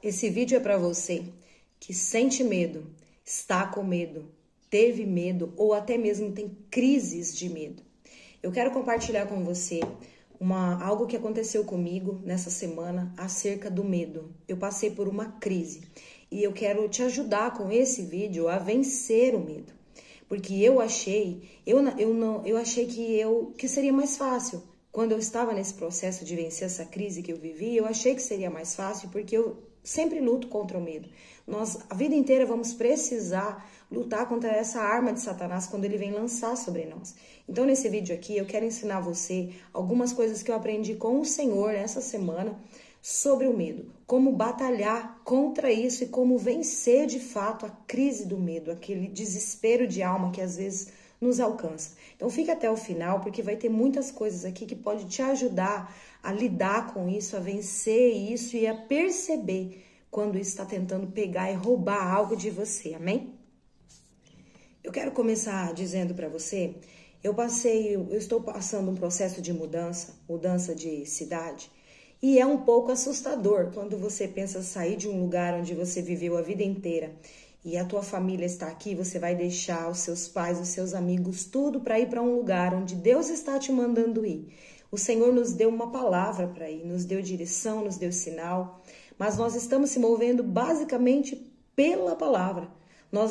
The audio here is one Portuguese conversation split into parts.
Esse vídeo é para você que sente medo, está com medo, teve medo ou até mesmo tem crises de medo. Eu quero compartilhar com você algo que aconteceu comigo nessa semana acerca do medo. Eu passei por uma crise e eu quero te ajudar com esse vídeo a vencer o medo. Porque eu achei que seria mais fácil. Quando eu estava nesse processo de vencer essa crise que eu vivi, eu achei que seria mais fácil porque eu sempre luto contra o medo. Nós, a vida inteira, vamos precisar lutar contra essa arma de Satanás quando ele vem lançar sobre nós. Então, nesse vídeo aqui, eu quero ensinar você algumas coisas que eu aprendi com o Senhor nessa semana sobre o medo. Como batalhar contra isso e como vencer, de fato, a crise do medo, aquele desespero de alma que às vezes nos alcança. Então fica até o final, porque vai ter muitas coisas aqui que pode te ajudar a lidar com isso, a vencer isso e a perceber quando isso está tentando pegar e roubar algo de você, amém? Eu quero começar dizendo para você, eu estou passando um processo de mudança de cidade, e é um pouco assustador quando você pensa sair de um lugar onde você viveu a vida inteira e a tua família está aqui, você vai deixar os seus pais, os seus amigos, tudo para ir para um lugar onde Deus está te mandando ir. O Senhor nos deu uma palavra para ir, nos deu direção, nos deu sinal, mas nós estamos se movendo basicamente pela palavra.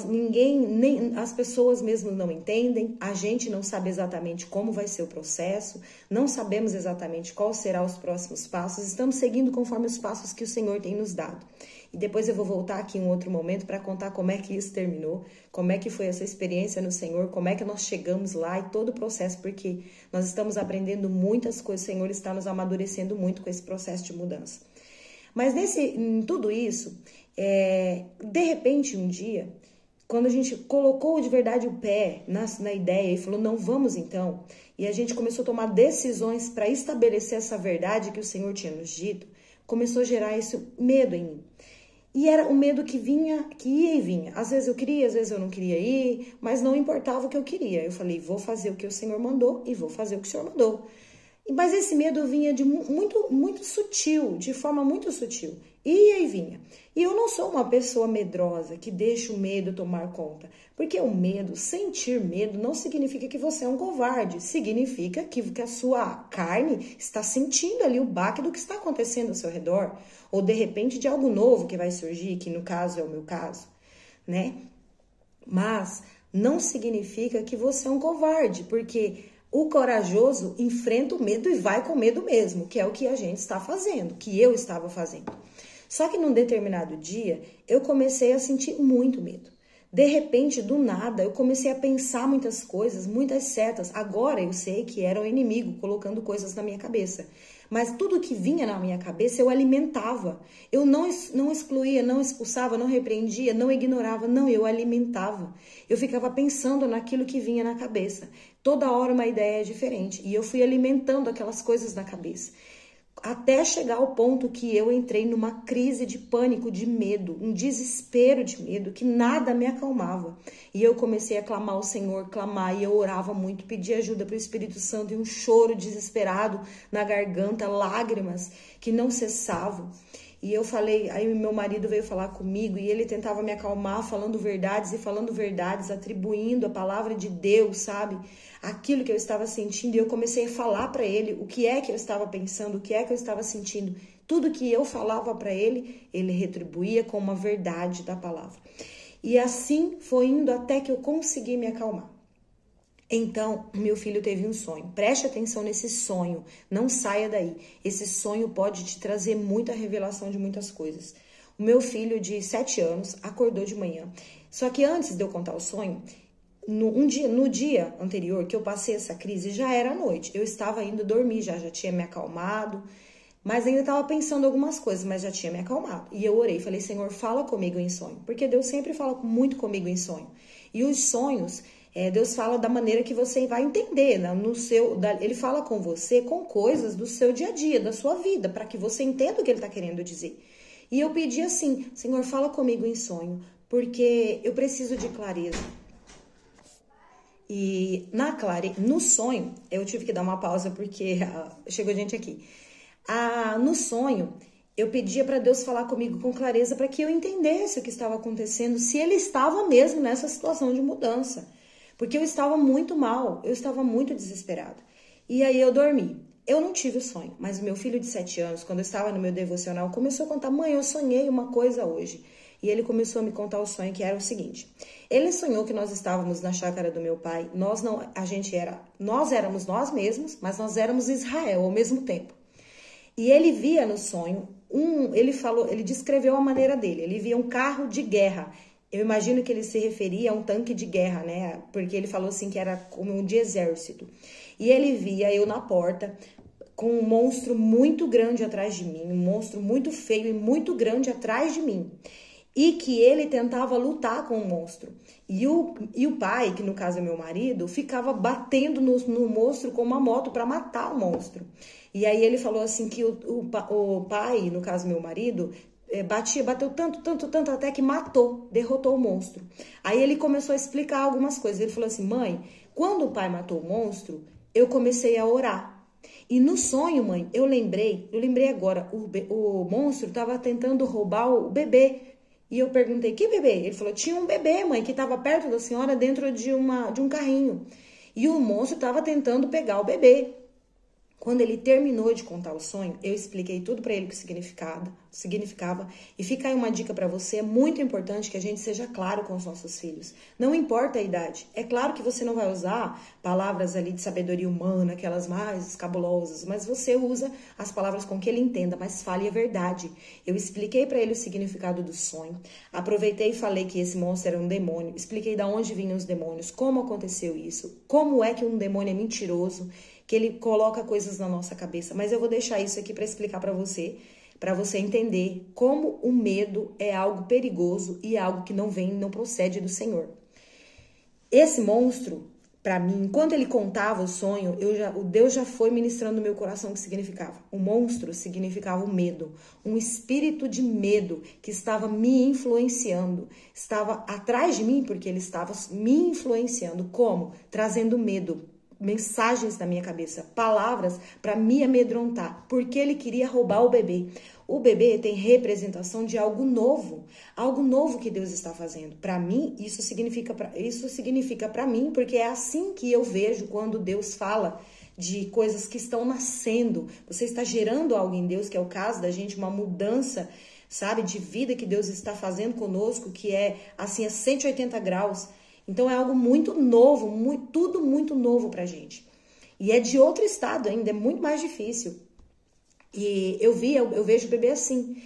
Nem as pessoas mesmo não entendem, a gente não sabe exatamente como vai ser o processo, não sabemos exatamente qual será os próximos passos, estamos seguindo conforme os passos que o Senhor tem nos dado. E depois eu vou voltar aqui em um outro momento para contar como é que isso terminou, como é que foi essa experiência no Senhor, como é que nós chegamos lá e todo o processo, porque nós estamos aprendendo muitas coisas, o Senhor está nos amadurecendo muito com esse processo de mudança. Mas em tudo isso, de repente um dia, quando a gente colocou de verdade o pé na ideia e falou, não, vamos então, e a gente começou a tomar decisões para estabelecer essa verdade que o Senhor tinha nos dito, começou a gerar esse medo em mim. E era o medo que ia e vinha. Às vezes eu queria, às vezes eu não queria ir, mas não importava o que eu queria. Eu falei, vou fazer o que o Senhor mandou e vou fazer o que o Senhor mandou. Mas esse medo vinha de muito sutil, de forma muito sutil. Ia e vinha. E eu não sou uma pessoa medrosa que deixa o medo tomar conta. Porque o medo, sentir medo, não significa que você é um covarde. Significa que a sua carne está sentindo ali o baque do que está acontecendo ao seu redor. Ou de repente de algo novo que vai surgir, que no caso é o meu caso, né? Mas não significa que você é um covarde, porque o corajoso enfrenta o medo e vai com medo mesmo, que é o que a gente está fazendo, que eu estava fazendo. Só que num determinado dia, eu comecei a sentir muito medo. De repente, do nada, eu comecei a pensar muitas coisas, muitas setas. Agora eu sei que era o inimigo colocando coisas na minha cabeça. Mas tudo que vinha na minha cabeça eu alimentava. Eu não excluía, não expulsava, não repreendia, não ignorava. Não, eu alimentava. Eu ficava pensando naquilo que vinha na cabeça. Toda hora uma ideia diferente. E eu fui alimentando aquelas coisas na cabeça. Até chegar ao ponto que eu entrei numa crise de pânico, de medo, um desespero de medo, que nada me acalmava. E eu comecei a clamar ao Senhor, e eu orava muito, pedia ajuda para o Espírito Santo, e um choro desesperado na garganta, lágrimas que não cessavam. E eu falei, aí meu marido veio falar comigo e ele tentava me acalmar, falando verdades, atribuindo a palavra de Deus, sabe? Aquilo que eu estava sentindo, e eu comecei a falar para ele o que é que eu estava pensando, o que é que eu estava sentindo. Tudo que eu falava para ele, ele retribuía com uma verdade da palavra. E assim foi indo até que eu consegui me acalmar. Então, meu filho teve um sonho. Preste atenção nesse sonho, não saia daí. Esse sonho pode te trazer muita revelação de muitas coisas. O meu filho de 7 anos acordou de manhã. Só que antes de eu contar o sonho, no dia anterior que eu passei essa crise, já era noite. Eu estava indo dormir, já tinha me acalmado, mas ainda estava pensando algumas coisas, mas já tinha me acalmado. E eu orei, falei, Senhor, fala comigo em sonho. Porque Deus sempre fala muito comigo em sonho. E os sonhos, Deus fala da maneira que você vai entender, né? Ele fala com você com coisas do seu dia a dia, da sua vida, para que você entenda o que ele está querendo dizer. E eu pedi assim, Senhor, fala comigo em sonho, porque eu preciso de clareza. E no sonho, eu tive que dar uma pausa porque chegou gente aqui. No sonho, eu pedia para Deus falar comigo com clareza para que eu entendesse o que estava acontecendo, se ele estava mesmo nessa situação de mudança. Porque eu estava muito mal, eu estava muito desesperada. E aí eu dormi. Eu não tive o sonho, mas o meu filho de 7 anos, quando eu estava no meu devocional, começou a contar: mãe, eu sonhei uma coisa hoje. E ele começou a me contar o sonho, que era o seguinte: ele sonhou que nós estávamos na chácara do meu pai, nós éramos nós mesmos, mas nós éramos Israel ao mesmo tempo. E ele via no sonho, ele descreveu a maneira dele, ele via um carro de guerra. Eu imagino que ele se referia a um tanque de guerra, né? Porque ele falou assim que era como um de exército. E ele via eu na porta com um monstro muito grande atrás de mim, um monstro muito feio e muito grande atrás de mim. E que ele tentava lutar com o monstro. E o pai, que no caso é meu marido, ficava batendo no monstro com uma moto para matar o monstro. E aí ele falou assim que o pai, no caso meu marido, bateu tanto, até que derrotou o monstro. Aí ele começou a explicar algumas coisas. Ele falou assim: mãe, quando o pai matou o monstro, eu comecei a orar. E no sonho, mãe, eu lembrei agora, o monstro estava tentando roubar o bebê. E eu perguntei: que bebê? Ele falou: tinha um bebê, mãe, que estava perto da senhora dentro de um carrinho. E o monstro estava tentando pegar o bebê. Quando ele terminou de contar o sonho, eu expliquei tudo para ele o que significava. E fica aí uma dica para você: é muito importante que a gente seja claro com os nossos filhos. Não importa a idade. É claro que você não vai usar palavras ali de sabedoria humana, aquelas mais cabulosas, mas você usa as palavras com que ele entenda, mas fale a verdade. Eu expliquei para ele o significado do sonho. Aproveitei e falei que esse monstro era um demônio. Expliquei de onde vinham os demônios, como aconteceu isso, como é que um demônio é mentiroso, que ele coloca coisas na nossa cabeça. Mas eu vou deixar isso aqui para explicar para você entender como o medo é algo perigoso e é algo que não procede do Senhor. Esse monstro, para mim, enquanto ele contava o sonho, o Deus já foi ministrando no meu coração o que significava. O monstro significava o medo, um espírito de medo que estava me influenciando, estava atrás de mim porque ele estava me influenciando. Como? Trazendo medo, mensagens na minha cabeça, palavras para me amedrontar, porque ele queria roubar o bebê. O bebê tem representação de algo novo que Deus está fazendo. Para mim, isso significa para mim, porque é assim que eu vejo quando Deus fala de coisas que estão nascendo. Você está gerando algo em Deus, que é o caso da gente, uma mudança, sabe, de vida que Deus está fazendo conosco, que é assim, a 180 graus. Então é algo muito novo, tudo muito novo pra gente. E é de outro estado ainda, é muito mais difícil. E eu vejo o bebê assim.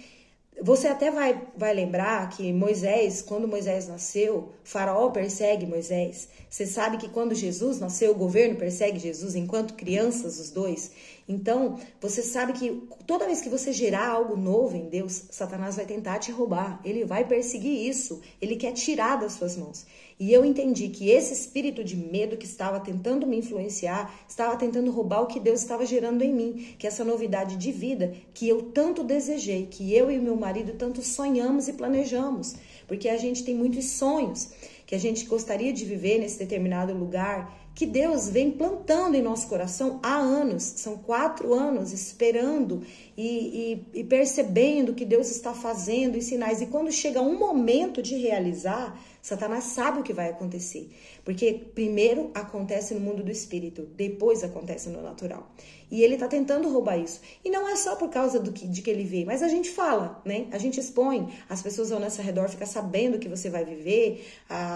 Você até vai lembrar que Moisés, quando Moisés nasceu, Faraó persegue Moisés. Você sabe que quando Jesus nasceu, o governo persegue Jesus enquanto crianças, os dois. Então, você sabe que toda vez que você gerar algo novo em Deus, Satanás vai tentar te roubar. Ele vai perseguir isso. Ele quer tirar das suas mãos. E eu entendi que esse espírito de medo que estava tentando me influenciar, estava tentando roubar o que Deus estava gerando em mim, que é essa novidade de vida que eu tanto desejei, que eu e o meu marido tanto sonhamos e planejamos, porque a gente tem muitos sonhos que a gente gostaria de viver nesse determinado lugar, que Deus vem plantando em nosso coração há anos. São 4 anos esperando e percebendo o que Deus está fazendo, e sinais. E quando chega um momento de realizar, Satanás sabe o que vai acontecer. Porque primeiro acontece no mundo do espírito, depois acontece no natural. E ele está tentando roubar isso. E não é só por causa de que ele vê, mas a gente fala, né? A gente expõe, as pessoas ao nosso redor ficam sabendo o que você vai viver,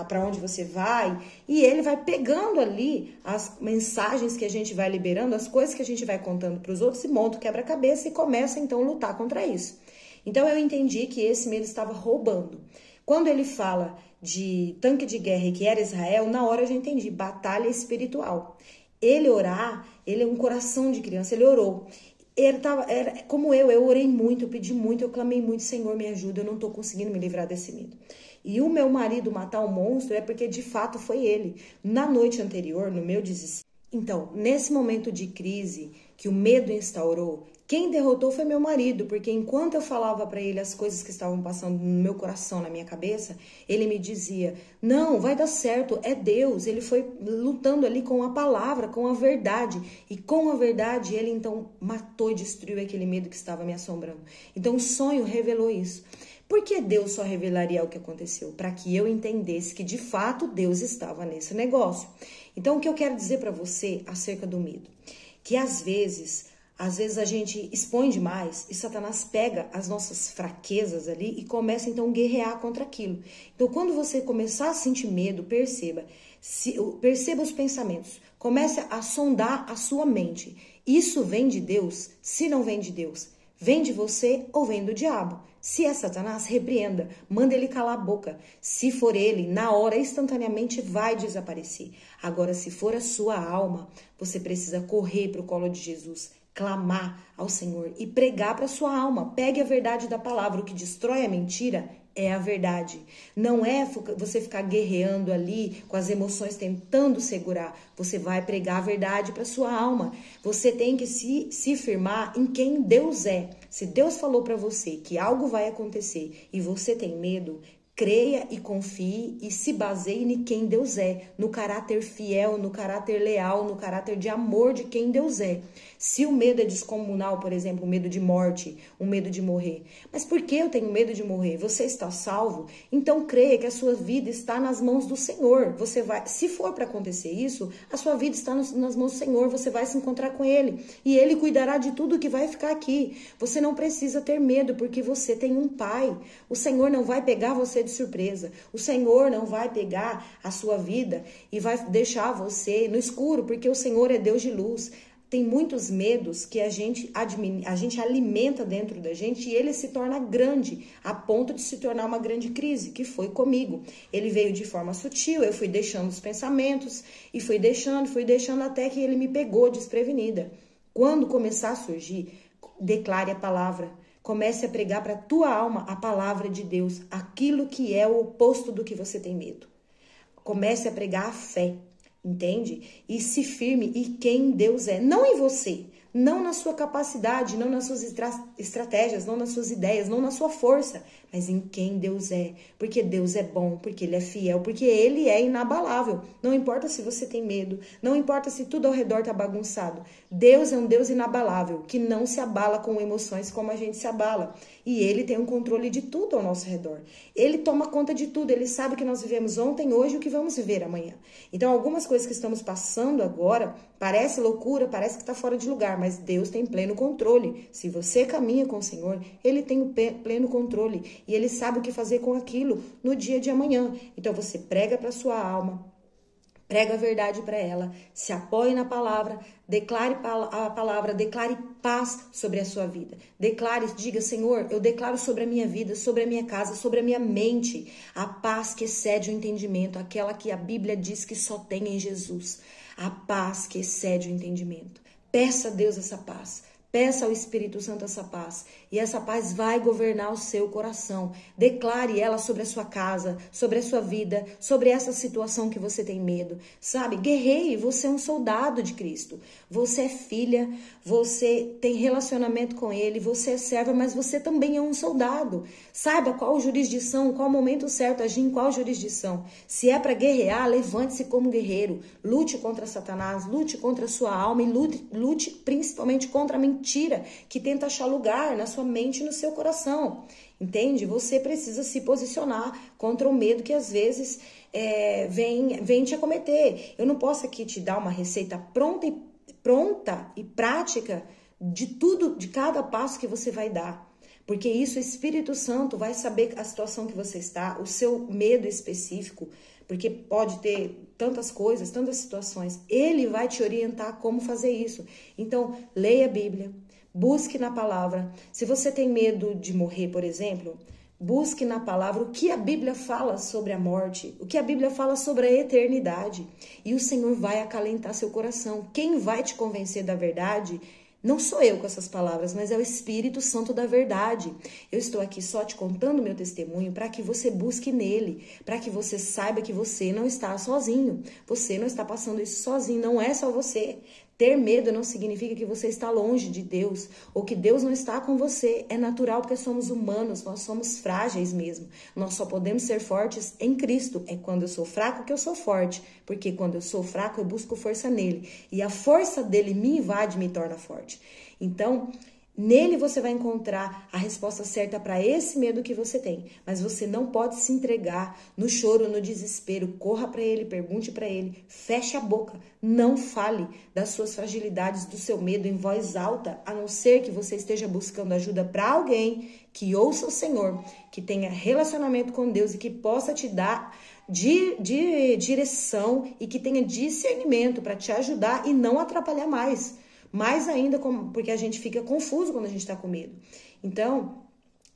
para onde você vai. E ele vai pegando ali as mensagens que a gente vai liberando, as coisas que a gente vai contando para os outros, e monta o quebra-cabeça e começa então a lutar contra isso. Então eu entendi que esse medo estava roubando. Quando ele fala de tanque de guerra e que era Israel, na hora eu já entendi, batalha espiritual. Ele orar, ele é um coração de criança, ele orou. Era como eu orei muito, eu pedi muito, eu clamei muito: Senhor, me ajuda, eu não estou conseguindo me livrar desse medo. E o meu marido matar o monstro é porque de fato foi ele. Na noite anterior, no meu desespero. Então, nesse momento de crise que o medo instaurou, quem derrotou foi meu marido, porque enquanto eu falava para ele as coisas que estavam passando no meu coração, na minha cabeça, ele me dizia, não, vai dar certo, é Deus. Ele foi lutando ali com a palavra, com a verdade. E com a verdade, ele então matou e destruiu aquele medo que estava me assombrando. Então o sonho revelou isso. Por que Deus só revelaria o que aconteceu? Para que eu entendesse que de fato Deus estava nesse negócio. Então o que eu quero dizer para você acerca do medo? Que às vezes a gente expõe demais e Satanás pega as nossas fraquezas ali e começa então a guerrear contra aquilo. Então quando você começar a sentir medo, perceba os pensamentos, comece a sondar a sua mente. Isso vem de Deus? Se não vem de Deus, vem de você ou vem do diabo? Se é Satanás, repreenda, manda ele calar a boca. Se for ele, na hora, instantaneamente vai desaparecer. Agora, se for a sua alma, você precisa correr para o colo de Jesus, clamar ao Senhor e pregar para sua alma. Pegue a verdade da palavra. O que destrói a mentira é a verdade. Não é você ficar guerreando ali com as emoções tentando segurar. Você vai pregar a verdade para sua alma. Você tem que se firmar em quem Deus é. Se Deus falou para você que algo vai acontecer e você tem medo, creia e confie e se baseie em quem Deus é, no caráter fiel, no caráter leal, no caráter de amor de quem Deus é. Se o medo é descomunal, por exemplo, o medo de morte, o medo de morrer. Mas por que eu tenho medo de morrer? Você está salvo? Então creia que a sua vida está nas mãos do Senhor. Você vai, se for para acontecer isso, a sua vida está nas mãos do Senhor. Você vai se encontrar com Ele e Ele cuidará de tudo que vai ficar aqui. Você não precisa ter medo porque você tem um Pai. O Senhor não vai pegar você de surpresa. O Senhor não vai pegar a sua vida e vai deixar você no escuro, porque o Senhor é Deus de luz. Tem muitos medos que a gente alimenta dentro da gente e ele se torna grande, a ponto de se tornar uma grande crise, que foi comigo. Ele veio de forma sutil, eu fui deixando os pensamentos e fui deixando até que ele me pegou desprevenida. Quando começar a surgir, declare a palavra. Comece a pregar para a tua alma a palavra de Deus, aquilo que é o oposto do que você tem medo. Comece a pregar a fé. Entende? E se firme em quem Deus é, não em você, não na sua capacidade, não nas suas estratégias, não nas suas ideias, não na sua força, mas em quem Deus é, porque Deus é bom, porque Ele é fiel, porque Ele é inabalável. Não importa se você tem medo, não importa se tudo ao redor está bagunçado. Deus é um Deus inabalável, que não se abala com emoções como a gente se abala. E Ele tem um controle de tudo ao nosso redor. Ele toma conta de tudo, Ele sabe o que nós vivemos ontem, hoje e o que vamos viver amanhã. Então, algumas coisas que estamos passando agora, parece loucura, parece que está fora de lugar, mas Deus tem pleno controle. Se você caminha com o Senhor, Ele tem o pleno controle e Ele sabe o que fazer com aquilo no dia de amanhã. Então, você prega para sua alma, prega a verdade para ela, se apoie na palavra, declare a palavra, declare paz sobre a sua vida. Declare, diga, Senhor, eu declaro sobre a minha vida, sobre a minha casa, sobre a minha mente, a paz que excede o entendimento, aquela que a Bíblia diz que só tem em Jesus. A paz que excede o entendimento. Peça a Deus essa paz. Peça ao Espírito Santo essa paz. E essa paz vai governar o seu coração. Declare ela sobre a sua casa, sobre a sua vida, sobre essa situação que você tem medo. Sabe, guerreie, você é um soldado de Cristo. Você é filha, você tem relacionamento com Ele, você é serva, mas você também é um soldado. Saiba qual jurisdição, qual momento certo agir em qual jurisdição. Se é para guerrear, levante-se como guerreiro. Lute contra Satanás, lute contra a sua alma e lute principalmente contra a mentira que tenta achar lugar na sua mente e no seu coração, entende? Você precisa se posicionar contra o medo que às vezes vem te acometer. Eu não posso aqui te dar uma receita pronta e prática de tudo, de cada passo que você vai dar. Porque isso o Espírito Santo vai saber a situação que você está, o seu medo específico, porque pode ter tantas coisas, tantas situações. Ele vai te orientar como fazer isso. Então, leia a Bíblia, busque na palavra. Se você tem medo de morrer, por exemplo, busque na palavra o que a Bíblia fala sobre a morte, o que a Bíblia fala sobre a eternidade. E o Senhor vai acalentar seu coração. Quem vai te convencer da verdade não sou eu com essas palavras, mas é o Espírito Santo da verdade. Eu estou aqui só te contando meu testemunho para que você busque nele, para que você saiba que você não está sozinho. Você não está passando isso sozinho, não é só você. Ter medo não significa que você está longe de Deus ou que Deus não está com você. É natural porque somos humanos, nós somos frágeis mesmo. Nós só podemos ser fortes em Cristo. É quando eu sou fraco que eu sou forte, porque quando eu sou fraco eu busco força nele. E a força dele me invade e me torna forte. Então, nele você vai encontrar a resposta certa para esse medo que você tem. Mas você não pode se entregar no choro, no desespero. Corra para ele, pergunte para ele, feche a boca. Não fale das suas fragilidades, do seu medo em voz alta, a não ser que você esteja buscando ajuda para alguém que ouça o Senhor, que tenha relacionamento com Deus e que possa te dar direção e que tenha discernimento para te ajudar e não atrapalhar mais. Mais ainda, porque a gente fica confuso quando a gente está com medo. Então,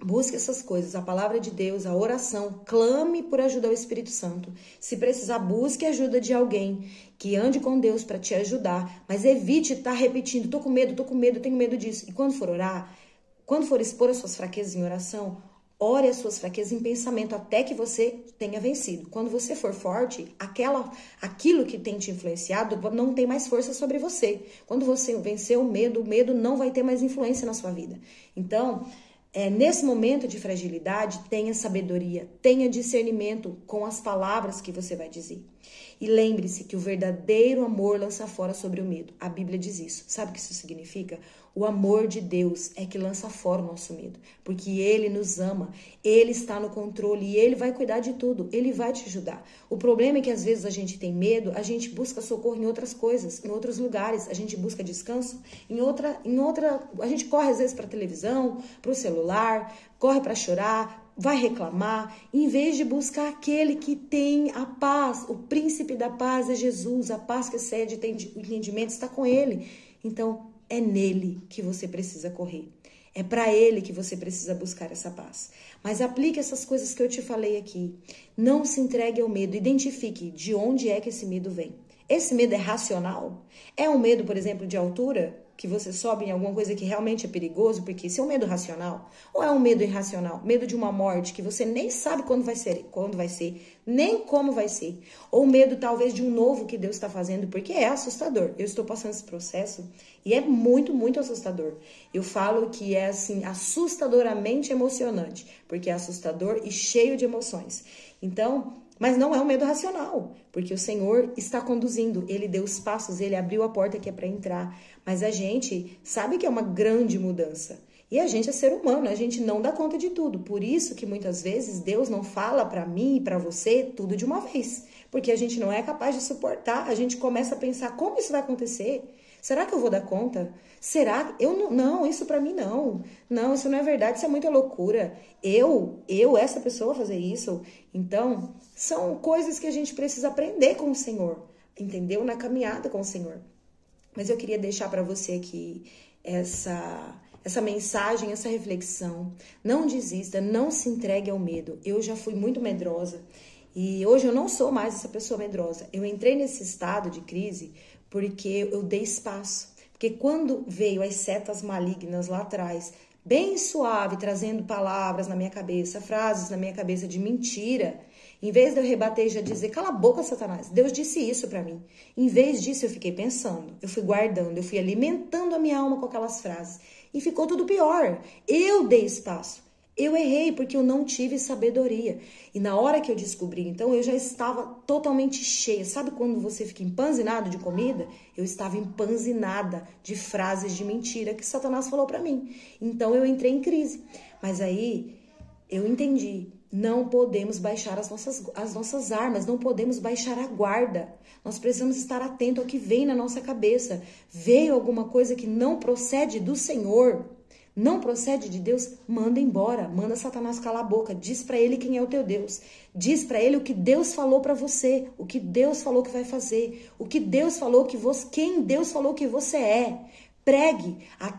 busque essas coisas, a palavra de Deus, a oração, clame por ajuda ao Espírito Santo. Se precisar, busque a ajuda de alguém que ande com Deus para te ajudar, mas evite estar repetindo, tô com medo, tenho medo disso. E quando for orar, quando for expor as suas fraquezas em oração, ore as suas fraquezas em pensamento até que você tenha vencido. Quando você for forte, aquilo que tem te influenciado não tem mais força sobre você. Quando você vencer o medo não vai ter mais influência na sua vida. Então, nesse momento de fragilidade, tenha sabedoria, tenha discernimento com as palavras que você vai dizer. E lembre-se que o verdadeiro amor lança fora sobre o medo. A Bíblia diz isso. Sabe o que isso significa? O amor de Deus é que lança fora o nosso medo. Porque Ele nos ama, Ele está no controle e Ele vai cuidar de tudo. Ele vai te ajudar. O problema é que às vezes a gente tem medo, a gente busca socorro em outras coisas, em outros lugares. A gente busca descanso a gente corre às vezes para a televisão, para o celular, corre para chorar, vai reclamar, em vez de buscar aquele que tem a paz. O príncipe da paz é Jesus, a paz que excede o entendimento está com Ele. Então, é nele que você precisa correr. É para ele que você precisa buscar essa paz. Mas aplique essas coisas que eu te falei aqui. Não se entregue ao medo. Identifique de onde é que esse medo vem. Esse medo é racional? É um medo, por exemplo, de altura? Que você sobe em alguma coisa que realmente é perigoso? Porque isso é um medo racional? Ou é um medo irracional? Medo de uma morte que você nem sabe quando vai ser, nem como vai ser. Ou medo talvez de um novo que Deus está fazendo, porque é assustador. Eu estou passando esse processo e é muito, muito assustador. Eu falo que é assim, assustadoramente emocionante, porque é assustador e cheio de emoções. Então, mas não é um medo racional, porque o Senhor está conduzindo, Ele deu os passos, Ele abriu a porta que é para entrar. Mas a gente sabe que é uma grande mudança. E a gente é ser humano, a gente não dá conta de tudo. Por isso que muitas vezes Deus não fala para mim e para você tudo de uma vez. Porque a gente não é capaz de suportar, a gente começa a pensar como isso vai acontecer. Será que eu vou dar conta? Será? Não, isso pra mim não. Não, isso não é verdade, isso é muita loucura. Essa pessoa fazer isso. Então, são coisas que a gente precisa aprender com o Senhor, entendeu? Na caminhada com o Senhor. Mas eu queria deixar para você aqui essa mensagem, essa reflexão. Não desista, não se entregue ao medo. Eu já fui muito medrosa e hoje eu não sou mais essa pessoa medrosa. Eu entrei nesse estado de crise porque eu dei espaço. Porque quando veio as setas malignas lá atrás, bem suave, trazendo palavras na minha cabeça, frases na minha cabeça de mentira, em vez de eu rebater e já dizer, cala a boca, Satanás, Deus disse isso pra mim. Em vez disso, eu fiquei pensando, eu fui guardando, eu fui alimentando a minha alma com aquelas frases. E ficou tudo pior. Eu dei espaço. Eu errei porque eu não tive sabedoria. E na hora que eu descobri, então, eu já estava totalmente cheia. Sabe quando você fica empanzinado de comida? Eu estava empanzinada de frases de mentira que Satanás falou pra mim. Então, eu entrei em crise. Mas aí, eu entendi. Não podemos baixar as nossas armas, não podemos baixar a guarda. Nós precisamos estar atento ao que vem na nossa cabeça. Veio alguma coisa que não procede do Senhor, não procede de Deus, manda embora, manda Satanás calar a boca, diz pra ele quem é o teu Deus, diz pra ele o que Deus falou pra você, o que Deus falou que vai fazer, o que Deus falou que você, quem Deus falou que você é. Pregue a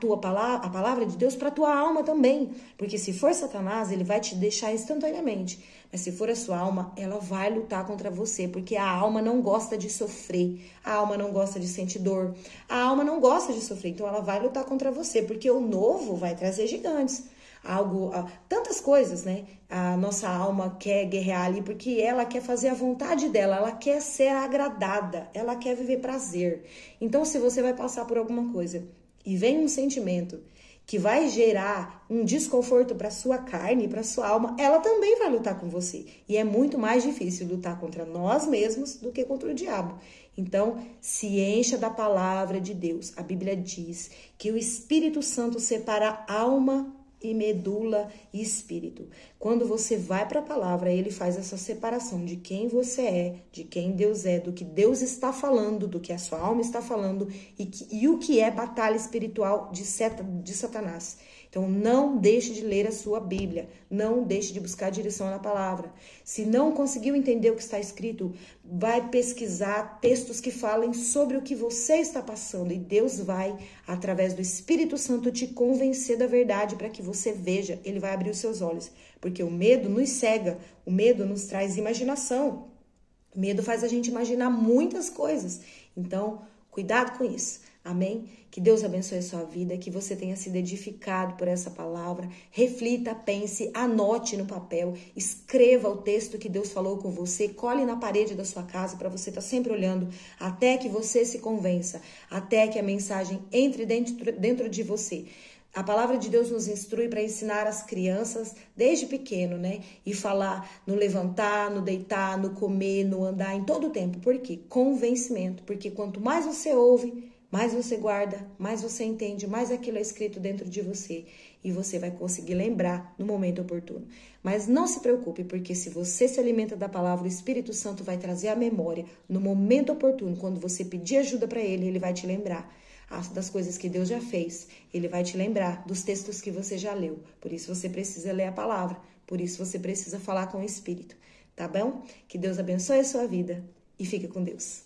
palavra de Deus para a tua alma também, porque se for Satanás, ele vai te deixar instantaneamente, mas se for a sua alma, ela vai lutar contra você, porque a alma não gosta de sofrer, a alma não gosta de sentir dor, a alma não gosta de sofrer, então ela vai lutar contra você, porque o novo vai trazer gigantes. algo, tantas coisas, né? A nossa alma quer guerrear ali porque ela quer fazer a vontade dela, ela quer ser agradada, ela quer viver prazer. Então, se você vai passar por alguma coisa e vem um sentimento que vai gerar um desconforto para sua carne, para sua alma, ela também vai lutar com você. E é muito mais difícil lutar contra nós mesmos do que contra o diabo. Então, se encha da palavra de Deus. A Bíblia diz que o Espírito Santo separa alma e medula e espírito. Quando você vai para a palavra, ele faz essa separação de quem você é, de quem Deus é, do que Deus está falando, do que a sua alma está falando e o que é batalha espiritual de Satanás. Então, não deixe de ler a sua Bíblia, não deixe de buscar direção na palavra. Se não conseguiu entender o que está escrito, vai pesquisar textos que falem sobre o que você está passando e Deus vai, através do Espírito Santo, te convencer da verdade para que você veja, ele vai abrir os seus olhos, porque o medo nos cega, o medo nos traz imaginação, o medo faz a gente imaginar muitas coisas, então cuidado com isso. Amém? Que Deus abençoe a sua vida, que você tenha sido edificado por essa palavra. Reflita, pense, anote no papel, escreva o texto que Deus falou com você, cole na parede da sua casa para você estar sempre olhando até que você se convença, até que a mensagem entre dentro de você. A palavra de Deus nos instrui para ensinar as crianças desde pequeno, né? E falar no levantar, no deitar, no comer, no andar, em todo o tempo. Por quê? Convencimento. Porque quanto mais você ouve, mais você guarda, mais você entende, mais aquilo é escrito dentro de você. E você vai conseguir lembrar no momento oportuno. Mas não se preocupe, porque se você se alimenta da palavra, o Espírito Santo vai trazer a memória no momento oportuno. Quando você pedir ajuda para ele, ele vai te lembrar das coisas que Deus já fez. Ele vai te lembrar dos textos que você já leu. Por isso você precisa ler a palavra. Por isso você precisa falar com o Espírito. Tá bom? Que Deus abençoe a sua vida e fique com Deus.